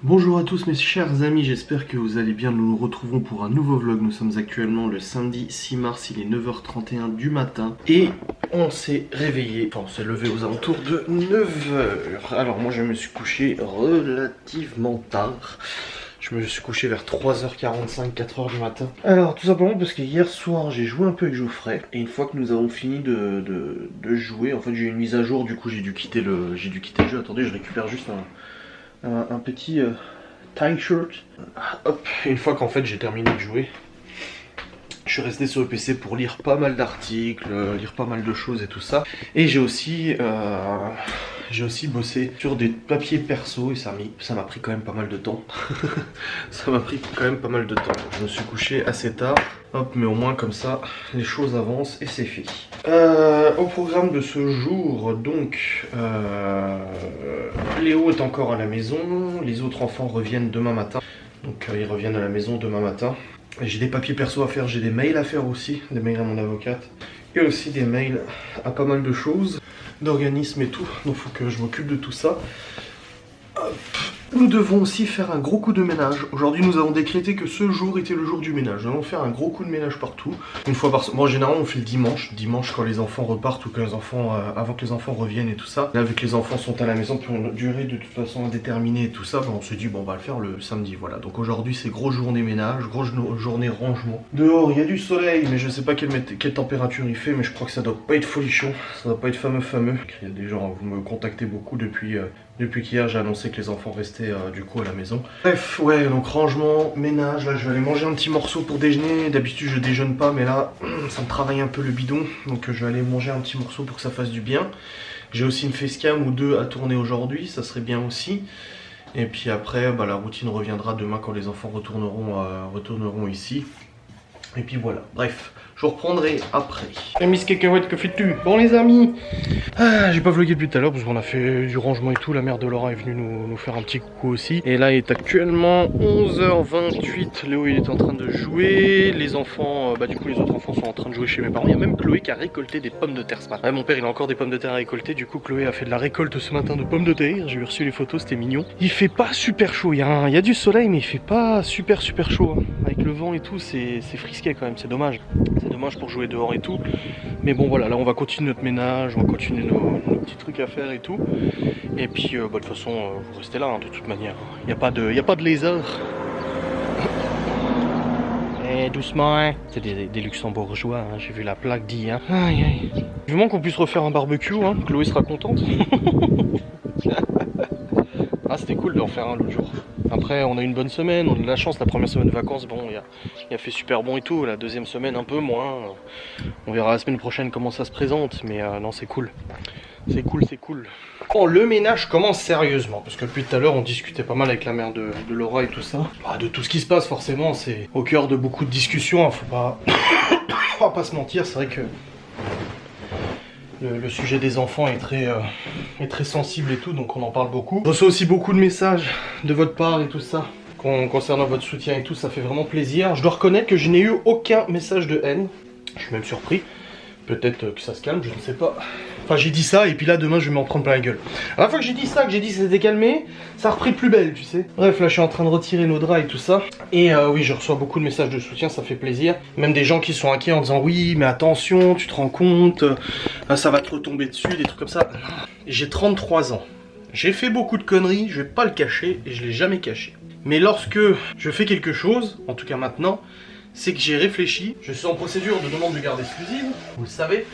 Bonjour à tous mes chers amis, j'espère que vous allez bien. Nous nous retrouvons pour un nouveau vlog. Nous sommes actuellement le samedi 6 mars, il est 9h31 du matin. Et on s'est réveillé, enfin on s'est levé aux alentours de 9h. Alors moi je me suis couché relativement tard. Je me suis couché vers 3h45, 4h du matin. Alors tout simplement parce que hier soir j'ai joué un peu avec Geoffrey. Et une fois que nous avons fini de jouer, en fait j'ai eu une mise à jour, du coup j'ai dû quitter le jeu. Attendez, je récupère juste un petit tie shirt. Hop, une fois qu'en fait j'ai terminé de jouer, je suis resté sur le PC pour lire pas mal d'articles, lire pas mal de choses et tout ça. Et j'ai aussi bossé sur des papiers perso et ça m'a pris quand même pas mal de temps. Ça m'a pris quand même pas mal de temps. Je me suis couché assez tard. Hop, mais au moins comme ça, les choses avancent et c'est fait. Au programme de ce jour, donc, Léo est encore à la maison. Les autres enfants reviennent demain matin. Donc ils reviennent à la maison demain matin. J'ai des papiers perso à faire, j'ai des mails à faire aussi, des mails à mon avocate. Et aussi des mails à pas mal de choses, d'organismes et tout. Donc il faut que je m'occupe de tout ça. Hop. Nous devons aussi faire un gros coup de ménage. Aujourd'hui, nous avons décrété que ce jour était le jour du ménage. Nous allons faire un gros coup de ménage partout. Une fois par semaine. Bon, généralement, on fait le dimanche. Dimanche, quand les enfants repartent ou que les enfants, avant que les enfants reviennent et tout ça. Là, vu que les enfants sont à la maison pour une durée de toute façon indéterminée et tout ça, on se dit, bon, on va le faire le samedi. Voilà. Donc aujourd'hui, c'est grosse journée ménage, grosse journée rangement. Dehors, il y a du soleil, mais je sais pas quelle température il fait, mais je crois que ça doit pas être folichon. Ça doit pas être fameux. Il y a des gens, vous me contactez beaucoup depuis qu'hier, j'ai annoncé que les enfants restaient du coup à la maison. Bref, ouais, donc rangement, ménage, là je vais aller manger un petit morceau pour déjeuner. D'habitude je déjeune pas, mais là ça me travaille un peu le bidon. Donc je vais aller manger un petit morceau pour que ça fasse du bien. J'ai aussi une facecam ou deux à tourner aujourd'hui, ça serait bien aussi. Et puis après, la routine reviendra demain quand les enfants retourneront ici. Et puis voilà, bref. Je vous reprendrai après. Miss Cacahuète, que fais-tu? Bon les amis, j'ai pas vlogué depuis tout à l'heure parce qu'on a fait du rangement et tout. La mère de Laura est venue nous faire un petit coucou aussi. Et là il est actuellement 11h28. Léo il est en train de jouer. Les enfants, du coup les autres enfants sont en train de jouer chez mes parents. Il y a même Chloé qui a récolté des pommes de terre ce matin. Ouais, mon père il a encore des pommes de terre à récolter. Du coup Chloé a fait de la récolte ce matin de pommes de terre. J'ai reçu les photos, c'était mignon. Il fait pas super chaud, il y a du soleil mais il fait pas super chaud hein. Avec le vent et tout c'est frisqué quand même, c'est dommage. C'est dommage pour jouer dehors et tout. Mais bon voilà, là on va continuer notre ménage, on va continuer nos petits trucs à faire et tout. Et puis de toute façon vous restez là hein, de toute manière. Il n'y a pas de lézard. Et doucement hein. C'est des luxembourgeois, hein. J'ai vu la plaque dit hein. Aïe aïe. Vivement qu'on puisse refaire un barbecue, hein. Chloé sera contente. Ah c'était cool d'en faire un l'autre jour. Après on a eu une bonne semaine, on a de la chance, la première semaine de vacances, bon il a fait super bon et tout, la deuxième semaine un peu moins. On verra la semaine prochaine comment ça se présente, mais non c'est cool. C'est cool. Bon, le ménage commence sérieusement, parce que depuis tout à l'heure on discutait pas mal avec la mère de Laura et tout ça. De tout ce qui se passe forcément, c'est au cœur de beaucoup de discussions, hein, faut pas... on va pas se mentir, c'est vrai que le sujet des enfants est très sensible et tout, donc on en parle beaucoup. Je reçois aussi beaucoup de messages de votre part et tout ça, concernant votre soutien et tout, ça fait vraiment plaisir. Je dois reconnaître que je n'ai eu aucun message de haine, je suis même surpris. Peut-être que ça se calme, je ne sais pas. Enfin j'ai dit ça et puis là demain je vais m'en prendre plein la gueule. À la fois que j'ai dit ça, que j'ai dit que c'était calmé, ça a repris plus belle tu sais. Bref là je suis en train de retirer nos draps et tout ça. Et oui je reçois beaucoup de messages de soutien, ça fait plaisir. Même des gens qui sont inquiets en disant oui mais attention, tu te rends compte, ça va te retomber dessus, des trucs comme ça. J'ai 33 ans. J'ai fait beaucoup de conneries, je vais pas le cacher et je l'ai jamais caché. Mais lorsque je fais quelque chose, en tout cas maintenant, c'est que j'ai réfléchi, je suis en procédure de demande de garde exclusive, vous le savez.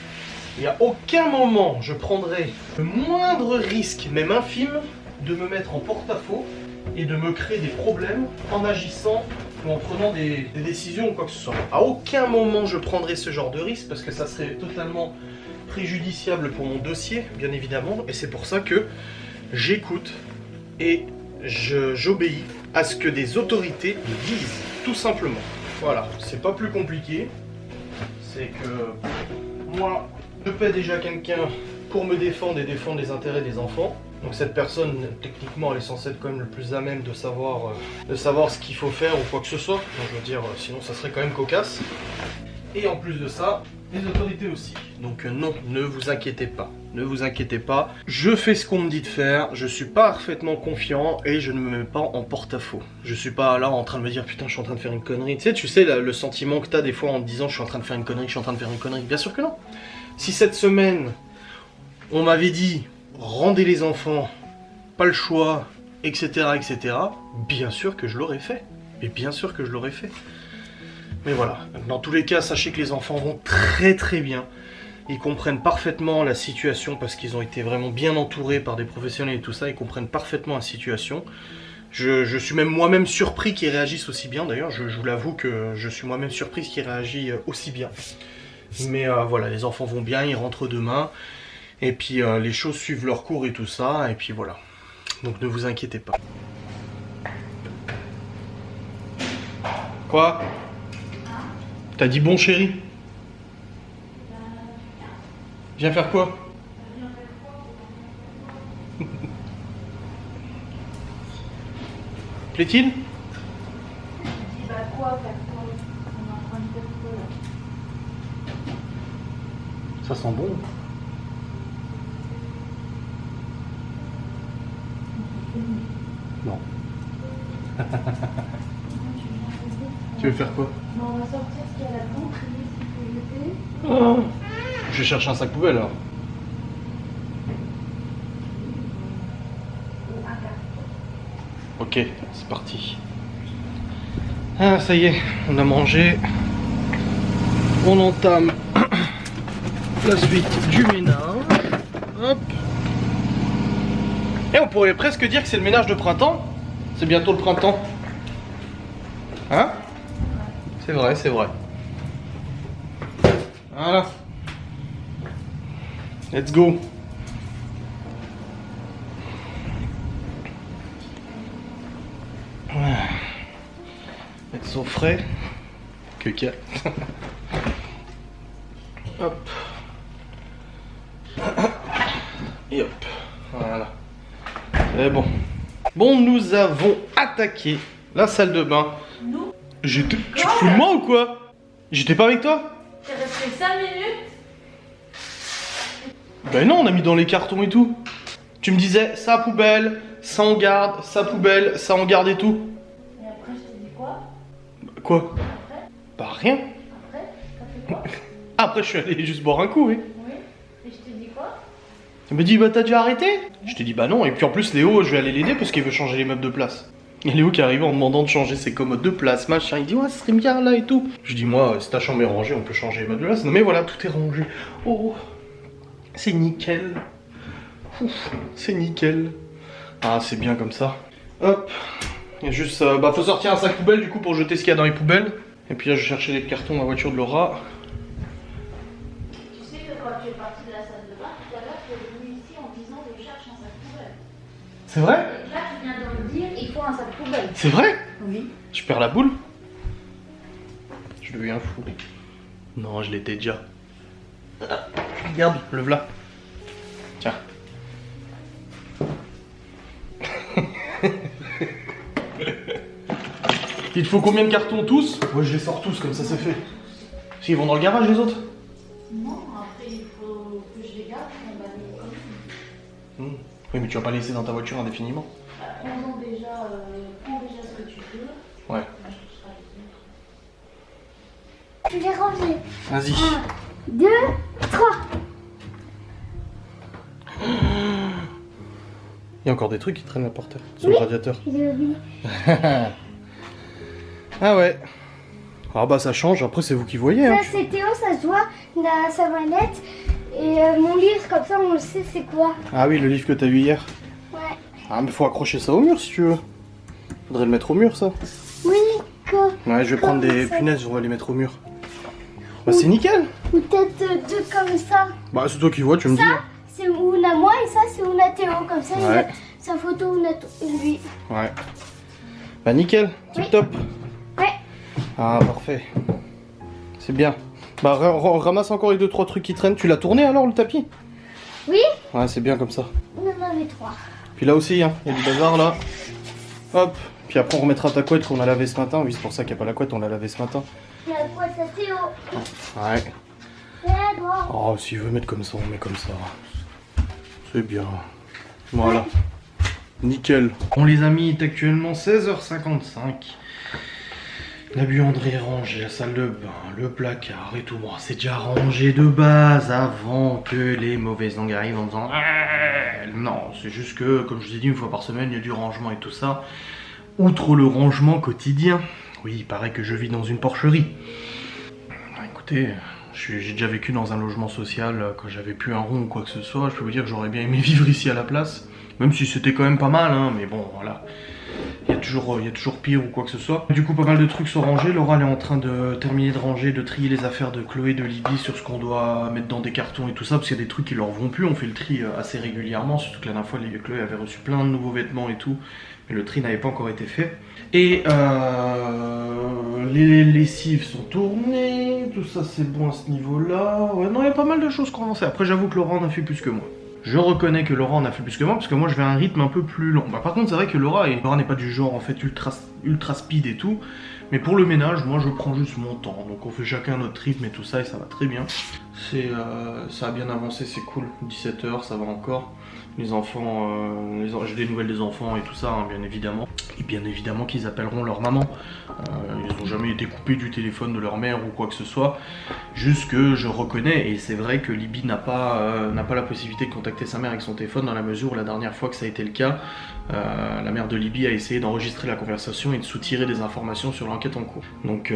Et à aucun moment je prendrai le moindre risque, même infime, de me mettre en porte-à-faux et de me créer des problèmes en agissant ou en prenant des décisions ou quoi que ce soit. À aucun moment je prendrai ce genre de risque parce que ça serait totalement préjudiciable pour mon dossier, bien évidemment. Et c'est pour ça que j'écoute et j'obéis à ce que des autorités me disent, tout simplement. Voilà, c'est pas plus compliqué. C'est que moi, je paie déjà quelqu'un pour me défendre et défendre les intérêts des enfants. Donc cette personne, techniquement, elle est censée être quand même le plus à même de savoir ce qu'il faut faire ou quoi que ce soit. Donc je veux dire, sinon ça serait quand même cocasse. Et en plus de ça, les autorités aussi. Donc non, ne vous inquiétez pas. Ne vous inquiétez pas. Je fais ce qu'on me dit de faire. Je suis parfaitement confiant et je ne me mets pas en porte-à-faux. Je suis pas là en train de me dire putain, je suis en train de faire une connerie. Tu sais le sentiment que t'as des fois en te disant je suis en train de faire une connerie, je suis en train de faire une connerie. Bien sûr que non. Si cette semaine, on m'avait dit rendez les enfants, pas le choix, etc., etc., bien sûr que je l'aurais fait. Et bien sûr que je l'aurais fait. Mais voilà, dans tous les cas, sachez que les enfants vont très très bien. Ils comprennent parfaitement la situation parce qu'ils ont été vraiment bien entourés par des professionnels et tout ça. Ils comprennent parfaitement la situation. Je suis même moi-même surpris qu'ils réagissent aussi bien. D'ailleurs, je vous l'avoue que je suis moi-même surpris qu'ils réagissent aussi bien. Mais voilà, les enfants vont bien, ils rentrent demain. Et puis les choses suivent leur cours et tout ça. Et puis voilà. Donc ne vous inquiétez pas. Quoi? T'as dit bon chéri? Viens faire quoi? Plaît-il? Je dis bah quoi, faire quoi? On est en train de faire quoi là? Ça sent bon. Non. Tu veux faire quoi? Bon, on va sortir ce qu'il y a là-dedans, trier ce qu'il faut jeter. Oh. Je cherche un sac poubelle alors. Ou un carton. Ok, c'est parti. Ah, ça y est, on a mangé. On entame la suite du ménage. Hop. Et on pourrait presque dire que c'est le ménage de printemps. C'est bientôt le printemps. Hein? C'est vrai, c'est vrai. Voilà. Let's go. Mettre ça au frais. Que qu'il y a. Hop. Et hop. Voilà. C'est bon. Bon, nous avons attaqué la salle de bain. Nous? Tu te fous de moi ou quoi? J'étais pas avec toi? T'es resté 5 minutes? Ben non, on a mis dans les cartons et tout. Tu me disais, ça poubelle, ça on garde, ça poubelle, ça on garde et tout. Et après, je t'ai dit quoi? Quoi? Après? Bah rien. Après? T'as fait quoi? Après, je suis allé juste boire un coup, oui. Oui. Et je t'ai dit quoi? Tu me dis, bah t'as déjà arrêté? Je t'ai dit, bah non. Et puis en plus, Léo, je vais aller l'aider parce qu'il veut changer les meubles de place. Et Léo qui arrive en demandant de changer ses commodes de place, machin. Il dit, ouais, ça serait bien là et tout. Je dis, moi, si ta chambre est rangée, on peut changer les meubles de place. Non, mais voilà, tout est rangé. Oh, c'est nickel. Ouf, c'est nickel. Ah, c'est bien comme ça. Hop. Il y a juste, bah, faut sortir un sac poubelle du coup pour jeter ce qu'il y a dans les poubelles. Et puis là, je vais chercher les cartons dans la voiture de Laura. Tu sais que quand tu es parti de la salle de bain, tout à l'heure, tu es venu ici en disant je cherche un sac poubelle. C'est vrai? Et là, tu viens de me dire il faut un sac poubelle. C'est vrai? Oui. Je perds la boule? Je deviens fou. Non, je l'étais déjà. Ah, regarde, le v'là. Tiens. Il te faut combien de cartons tous? Moi je les sors tous comme ça c'est fait. S'ils vont dans le garage les autres? Non, après il faut que je les garde, on va les comme ça. Oui mais tu vas pas laisser dans ta voiture indéfiniment. Bah, prends déjà ce que tu peux. Ouais. Moi, je toucherai les autres. Je vais ranger. Vas-y. 1, 2, 3. Il y a encore des trucs qui traînent à porte sur le radiateur. J'ai oublié. Ah ouais. Ah bah ça change, après c'est vous qui voyez. Hein. Ça, c'est Théo, ça se voit, la savonnette. Et mon livre, comme ça, on le sait, c'est quoi. Ah oui, le livre que t'as vu hier. Ouais. Ah mais faut accrocher ça au mur si tu veux. Faudrait le mettre au mur ça. Oui, quoi. Ouais, je vais prendre des ça. punaises, on va les mettre au mur. Bah c'est nickel. Ou peut-être deux comme ça. Bah c'est toi qui vois, tu me dis. Ça, c'est où on a moi et ça, c'est où on a Théo. Comme ça, il Ouais. a sa photo où on a lui. Ouais. Bah nickel, tip Oui. top. Ouais. Ah parfait. C'est bien. Bah ramasse encore les 2-3 trucs qui traînent. Tu l'as tourné alors le tapis? Oui. Ouais c'est bien comme ça. On en avait 3. Puis là aussi, hein, il y a du bazar là. Hop. Puis après on remettra ta couette qu'on a lavée ce matin. Oui c'est pour ça qu'il n'y a pas la couette, on l'a lavée ce matin. Il y a quoi, ça, Théo? Ouais. Et à droite. Oh s'il veut mettre comme ça, on met comme ça. C'est bien. Voilà. Nickel. Bon les amis, il est actuellement 16h55. La buanderie est rangée, la salle de bain, le placard et tout. Bon, c'est déjà rangé de base avant que les mauvaises langues arrivent en disant non, c'est juste que, comme je vous ai dit, une fois par semaine, il y a du rangement et tout ça. Outre le rangement quotidien, oui, il paraît que je vis dans une porcherie. Écoutez, j'ai déjà vécu dans un logement social quand j'avais plus un rond ou quoi que ce soit. Je peux vous dire que j'aurais bien aimé vivre ici à la place. Même si c'était quand même pas mal, hein, mais bon, voilà. Il y a toujours pire ou quoi que ce soit. Du coup, pas mal de trucs sont rangés. Laura, elle est en train de terminer de ranger, de trier les affaires de Chloé, de Libby sur ce qu'on doit mettre dans des cartons et tout ça. Parce qu'il y a des trucs qui leur vont plus. On fait le tri assez régulièrement. Surtout que la dernière fois, Chloé avait reçu plein de nouveaux vêtements et tout. Mais le tri n'avait pas encore été fait. Et les lessives sont tournées. Tout ça, c'est bon à ce niveau-là. Ouais, non, il y a pas mal de choses qu'on en sait. Après, j'avoue que Laura en a fait plus que moi. Je reconnais que Laura en a fait plus que moi, parce que moi je vais à un rythme un peu plus lent. Bah, par contre, c'est vrai que Laura n'est pas du genre en fait ultra speed et tout. Mais pour le ménage, moi je prends juste mon temps. Donc on fait chacun notre rythme et tout ça, et ça va très bien. Ça a bien avancé, c'est cool. 17h, ça va encore. Les enfants, j'ai des nouvelles des enfants et tout ça, hein, bien évidemment. Et bien évidemment qu'ils appelleront leur maman. Ils n'ont jamais été coupés du téléphone de leur mère ou quoi que ce soit. Juste que je reconnais, et c'est vrai que Libby n'a pas la possibilité de contacter sa mère avec son téléphone, dans la mesure où la dernière fois que ça a été le cas, la mère de Libby a essayé d'enregistrer la conversation et de soutirer des informations sur l'enquête en cours. Donc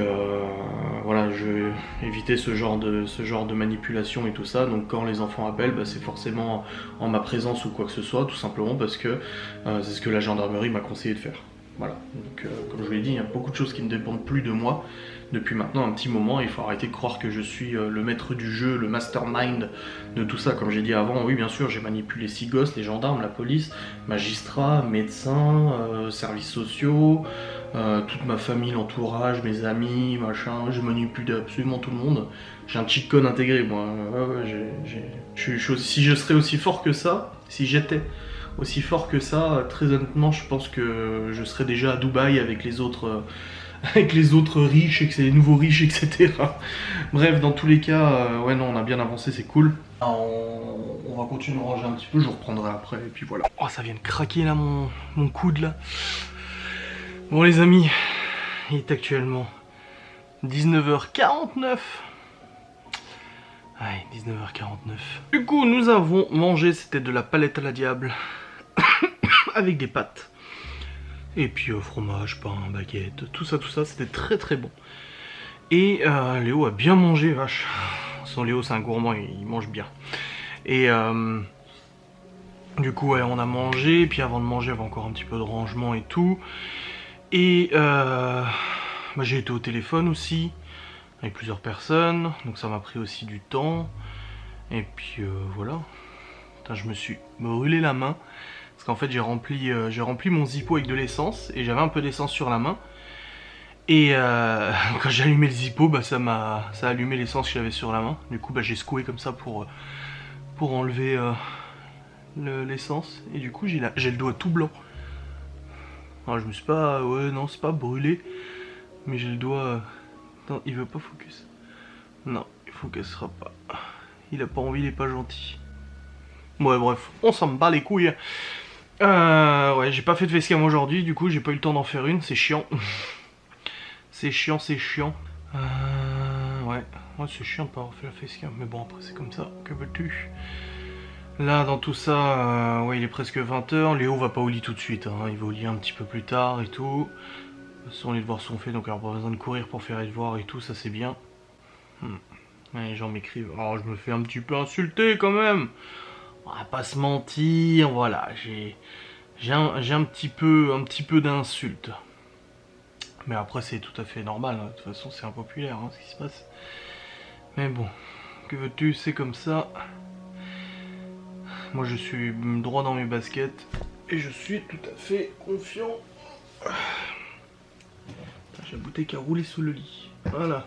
voilà, je vais éviter ce genre de manipulation et tout ça. Donc quand les enfants appellent, bah, c'est forcément en ma présence ou quoi que ce soit, tout simplement parce que c'est ce que la gendarmerie m'a conseillé de faire. Voilà, donc comme je vous l'ai dit, il y a beaucoup de choses qui ne dépendent plus de moi depuis maintenant un petit moment. Il faut arrêter de croire que je suis le maître du jeu, le mastermind de tout ça. Comme j'ai dit avant, oui bien sûr, j'ai manipulé 6 gosses, les gendarmes, la police, magistrats, médecins, services sociaux, toute ma famille, l'entourage, mes amis, machin. Je manipule absolument tout le monde. J'ai un cheat code intégré, moi. Si je serais aussi fort que ça, si j'étais aussi fort que ça, très honnêtement, je pense que je serais déjà à Dubaï avec les autres riches, et que les nouveaux riches, etc. Bref, dans tous les cas, ouais, non, on a bien avancé, c'est cool. On va continuer de ranger un petit peu, je reprendrai après, et puis voilà. Oh, ça vient de craquer là, mon coude là. Bon, les amis, il est actuellement 19h49. Ouais, 19h49. Du coup, nous avons mangé, c'était de la palette à la diable. Avec des pâtes. Et puis fromage, pain, baguette, tout ça, c'était très très bon. Et Léo a bien mangé, vache. Son Léo, c'est un gourmand, il mange bien. Et du coup, ouais, on a mangé. Puis avant de manger, il y avait encore un petit peu de rangement et tout. Et bah, j'ai été au téléphone aussi, avec plusieurs personnes. Donc ça m'a pris aussi du temps. Et puis voilà. Putain, je me suis brûlé la main. Parce qu'en fait j'ai rempli mon zippo avec de l'essence et j'avais un peu d'essence sur la main. Et quand j'ai allumé le zippo, bah, ça a allumé l'essence que j'avais sur la main. Du coup bah, j'ai secoué comme ça pour enlever l'essence. Et du coup j'ai le doigt tout blanc. Alors je me suis pas... Ouais non c'est pas brûlé. Mais j'ai le doigt... Non il veut pas focus. Non il focusera pas. Il a pas envie, il est pas gentil. Ouais bref, on s'en bat les couilles. Ouais, j'ai pas fait de facecam aujourd'hui, du coup j'ai pas eu le temps d'en faire une, c'est chiant. C'est chiant. Ouais, c'est chiant de pas avoir fait la facecam, mais bon après c'est comme ça, que veux-tu. Là dans tout ça, ouais il est presque 20h, Léo va pas au lit tout de suite, hein. Il va au lit un petit peu plus tard et tout. Les devoirs sont faits, donc il n'y aura pas besoin de courir pour faire les devoirs et tout, ça c'est bien. Ouais, les gens m'écrivent, oh je me fais un petit peu insulter quand même. On va pas se mentir, voilà, j'ai un petit peu d'insultes. Mais après c'est tout à fait normal, hein. De toute façon c'est impopulaire hein, ce qui se passe. Mais bon, que veux-tu, c'est comme ça. Moi je suis droit dans mes baskets et je suis tout à fait confiant. J'ai la bouteille qui a roulé sous le lit, voilà.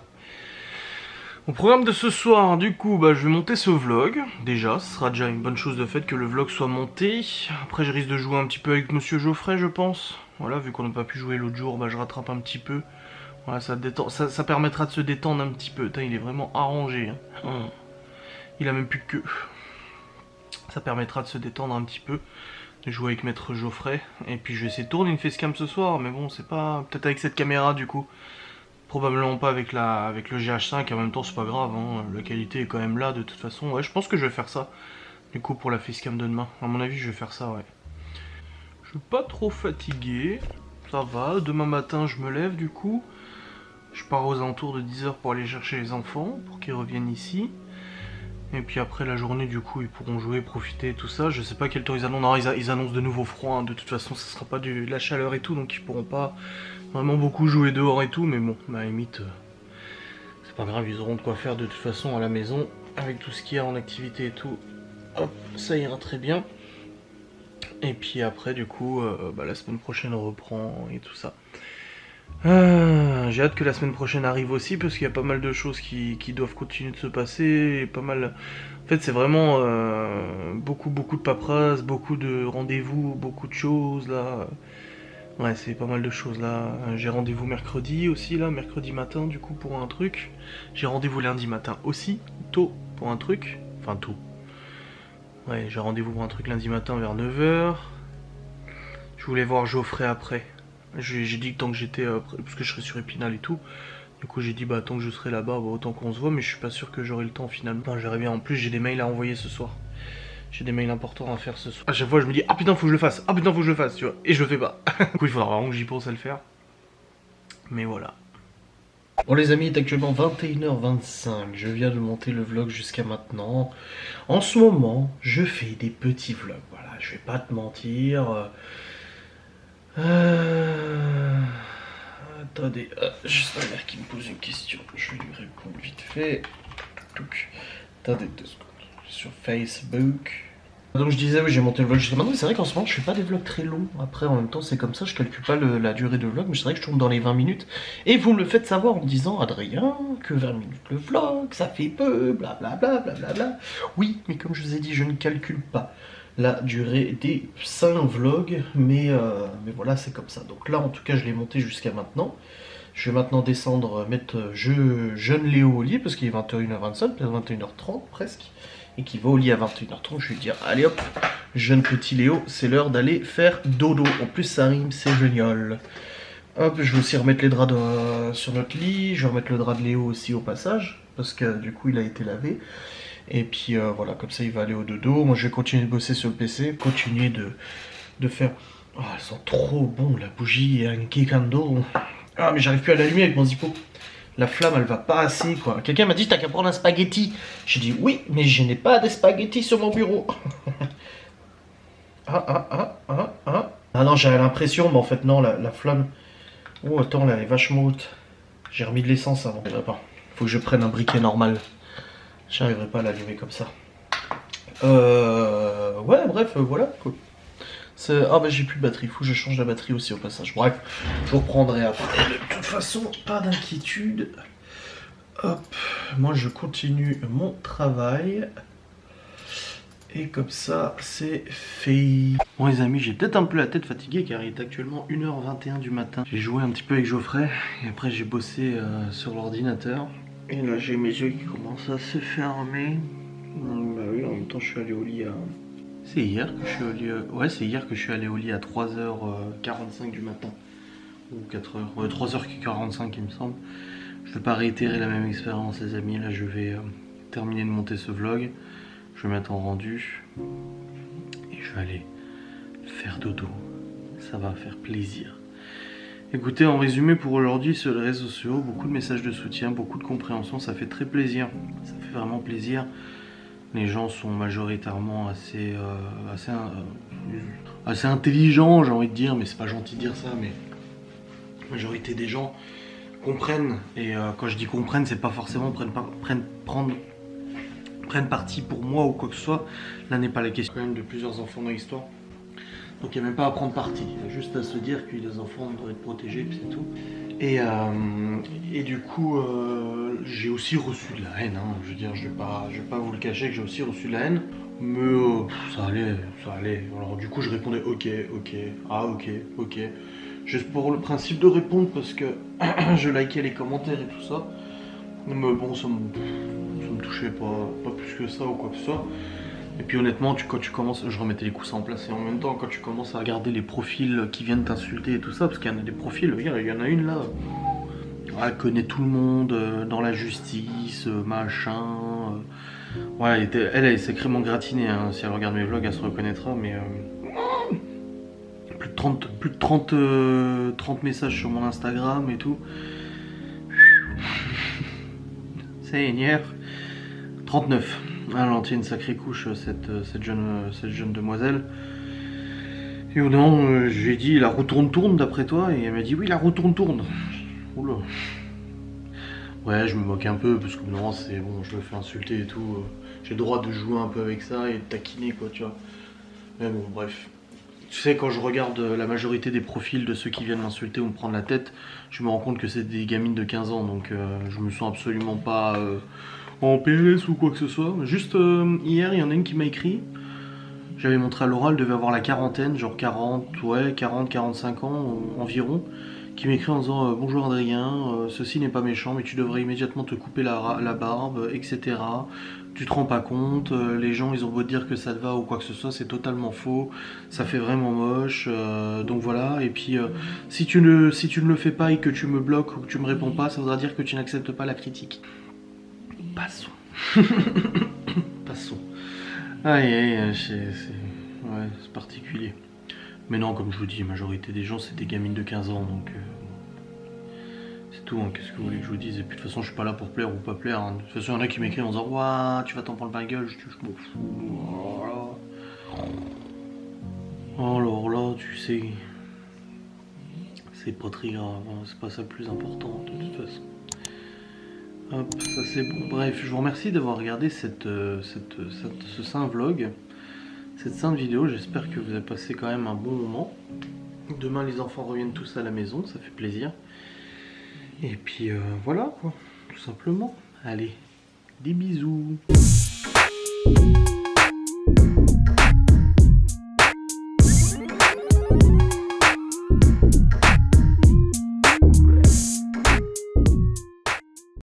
Au programme de ce soir, du coup, bah, je vais monter ce vlog. Déjà, ce sera déjà une bonne chose de fait que le vlog soit monté. Après, je risque de jouer un petit peu avec Monsieur Geoffrey, je pense. Voilà, vu qu'on n'a pas pu jouer l'autre jour, bah, je rattrape un petit peu. Voilà, ça permettra de se détendre un petit peu. Putain, il est vraiment arrangé. Hein. Il a même plus de queue. Ça permettra de se détendre un petit peu, de jouer avec Maître Geoffrey. Et puis je vais essayer de tourner une facecam ce soir, mais bon, c'est pas... Peut-être avec cette caméra du coup. Probablement pas avec le GH5, en même temps c'est pas grave, hein. La qualité est quand même là de toute façon. Ouais, je pense que je vais faire ça. Du coup pour la facecam de demain, à mon avis je vais faire ça, ouais. Je suis pas trop fatigué, ça va. Demain matin je me lève du coup. Je pars aux alentours de 10 h pour aller chercher les enfants, pour qu'ils reviennent ici. Et puis après la journée du coup ils pourront jouer, profiter, tout ça. Je sais pas quel temps ils annoncent. Non, ils annoncent de nouveau froid, hein. De toute façon ça sera pas de la chaleur et tout, donc ils pourront pas vraiment beaucoup jouer dehors et tout. Mais bon, à la limite, c'est pas grave, ils auront de quoi faire de toute façon à la maison. Avec tout ce qu'il y a en activité et tout, hop, ça ira très bien. Et puis après du coup, la semaine prochaine on reprend et tout ça. J'ai hâte que la semaine prochaine arrive aussi parce qu'il y a pas mal de choses qui doivent continuer de se passer, et pas mal... En fait c'est vraiment beaucoup de paperasse, beaucoup de rendez-vous, beaucoup de choses là. Ouais, c'est pas mal de choses là. J'ai rendez-vous mercredi aussi là, mercredi matin du coup pour un truc. J'ai rendez-vous lundi matin aussi, tôt pour un truc. Enfin tôt. Ouais, j'ai rendez-vous pour un truc lundi matin vers 9 h. Je voulais voir Geoffrey après. J'ai dit que tant que j'étais, parce que je serais sur Épinal et tout, du coup j'ai dit bah tant que je serai là-bas, bah, autant qu'on se voit, mais je suis pas sûr que j'aurai le temps finalement. Enfin, j'aimerais bien, en plus j'ai des mails à envoyer ce soir. J'ai des mails importants à faire ce soir. À chaque fois je me dis ah putain faut que je le fasse, ah putain faut que je le fasse, tu vois, et je le fais pas. Du coup il faudra vraiment que j'y pense à le faire. Mais voilà. Bon les amis, il est actuellement 21 h 25, je viens de monter le vlog jusqu'à maintenant. En ce moment, je fais des petits vlogs, voilà, je vais pas te mentir. Attendez, juste ma mère qui me pose une question, je vais lui répondre vite fait. Attendez 2 secondes, sur Facebook. Donc je disais, oui, j'ai monté le vlog jusqu'à maintenant, mais c'est vrai qu'en ce moment je fais pas des vlogs très longs. Après en même temps c'est comme ça, je calcule pas la durée de vlog, mais c'est vrai que je tourne dans les 20 minutes. Et vous me le faites savoir en me disant, Adrien, que 20 minutes le vlog, ça fait peu, blablabla, blablabla. Oui, mais comme je vous ai dit, je ne calcule pas la durée des 5 vlogs, mais voilà, c'est comme ça. Donc là en tout cas je l'ai monté jusqu'à maintenant. Je vais maintenant descendre, mettre jeune Léo au lit, parce qu'il est 21 h 25, peut-être 21 h 30 presque, et qu'il va au lit à 21 h 30, je vais lui dire, allez hop, jeune petit Léo, c'est l'heure d'aller faire dodo. En plus ça rime, c'est génial. Hop, je vais aussi remettre les draps sur notre lit, je vais remettre le drap de Léo aussi au passage, parce que du coup il a été lavé. Et puis voilà, comme ça il va aller au dodo. Moi je vais continuer de bosser sur le PC, continuer de faire... Oh, elles sont trop bon, la bougie et un candle. Ah mais j'arrive plus à l'allumer avec mon zippo. La flamme elle va pas assez quoi. Quelqu'un m'a dit t'as qu'à prendre un spaghetti. J'ai dit oui mais je n'ai pas de spaghetti sur mon bureau. Ah non j'avais l'impression mais en fait non la flamme. Oh attends là elle est vachement haute. J'ai remis de l'essence avant. Faut que je prenne un briquet normal. J'arriverai pas à l'allumer comme ça. Ouais bref voilà quoi. Ah bah j'ai plus de batterie, faut que je change la batterie aussi au passage. Bref, je reprendrai après. De toute façon, pas d'inquiétude. Hop, moi je continue mon travail. Et comme ça, c'est fait. Bon les amis, j'ai peut-être un peu la tête fatiguée car il est actuellement 1 h 21 du matin. J'ai joué un petit peu avec Geoffrey et après j'ai bossé sur l'ordinateur. Et là j'ai mes yeux qui commencent à se fermer. Bah oui, en même temps je suis allé au lit à... C'est hier que je suis allé... Ouais, c'est hier que je suis allé au lit à 3 h 45 du matin. Ou 4 h. Ouais, 3 h 45 il me semble. Je vais pas réitérer la même expérience les amis. Là je vais terminer de monter ce vlog. Je vais mettre en rendu. Et je vais aller faire dodo. Ça va faire plaisir. Écoutez, en résumé pour aujourd'hui sur les réseaux sociaux, beaucoup de messages de soutien, beaucoup de compréhension, ça fait très plaisir. Ça fait vraiment plaisir. Les gens sont majoritairement assez intelligents, j'ai envie de dire, mais c'est pas gentil de dire ça, mais la majorité des gens comprennent, et quand je dis comprennent, c'est pas forcément prennent parti pour moi ou quoi que ce soit. Là n'est pas la question. Il y a quand même de plusieurs enfants dans l'histoire. Donc il n'y a même pas à prendre parti, il y a juste à se dire que les enfants doivent être protégés, puis c'est tout. Et du coup, j'ai aussi reçu de la haine, hein. Je veux dire, je vais pas vous le cacher que j'ai aussi reçu de la haine. Mais ça allait. Alors du coup, je répondais ok, ok. Juste pour le principe de répondre, parce que je likais les commentaires et tout ça. Mais bon, ça me touchait pas plus que ça ou quoi que ce soit. Et puis honnêtement, quand tu commences, je remettais les coussins en place et en même temps, quand tu commences à regarder les profils qui viennent t'insulter et tout ça, parce qu'il y en a des profils, regarde, il y en a une là, elle connaît tout le monde dans la justice, machin. Ouais, elle s'est sacrément gratinée, hein. Si elle regarde mes vlogs, elle se reconnaîtra, mais plus de 30 messages sur mon Instagram et tout. Seigneur. 39. Elle en tient une sacrée couche, cette jeune demoiselle. Et non, je lui ai dit, la roue tourne d'après toi? Et elle m'a dit, oui, la roue tourne. Oula. Ouais, je me moque un peu, parce que non, c'est bon, je me fais insulter et tout. J'ai le droit de jouer un peu avec ça et de taquiner, quoi, tu vois. Mais bon, bref. Tu sais, quand je regarde la majorité des profils de ceux qui viennent m'insulter ou me prendre la tête, je me rends compte que c'est des gamines de 15 ans, donc je me sens absolument pas en PLS ou quoi que ce soit. Juste hier, il y en a une qui m'a écrit. J'avais montré à Laura, elle devait avoir la quarantaine, genre 45 ans environ, qui m'écrit en disant bonjour Adrien, ceci n'est pas méchant, mais tu devrais immédiatement te couper la barbe, etc. Tu te rends pas compte, les gens ils ont beau dire que ça te va ou quoi que ce soit, c'est totalement faux, ça fait vraiment moche, donc voilà. Et puis si tu ne le fais pas et que tu me bloques ou que tu me réponds pas, ça voudra dire que tu n'acceptes pas la critique. Passons. Passons. Aïe, c'est particulier. Mais non, comme je vous dis, la majorité des gens, c'est des gamines de 15 ans, donc c'est tout, hein. Qu'est-ce que vous voulez que je vous dise? Et puis de toute façon, je suis pas là pour plaire ou pas plaire, hein. De toute façon, il y en a qui m'écrivent en disant « Ouah, tu vas t'en prendre plein la gueule », je m'en fous. Voilà. Alors là, tu sais, c'est pas très grave, hein. C'est pas ça le plus important, de toute façon. Hop, ça c'est bon. Bref, je vous remercie d'avoir regardé ce saint vlog, cette sainte vidéo. J'espère que vous avez passé quand même un bon moment. Demain, les enfants reviennent tous à la maison, ça fait plaisir. Et puis voilà, quoi, tout simplement. Allez, des bisous.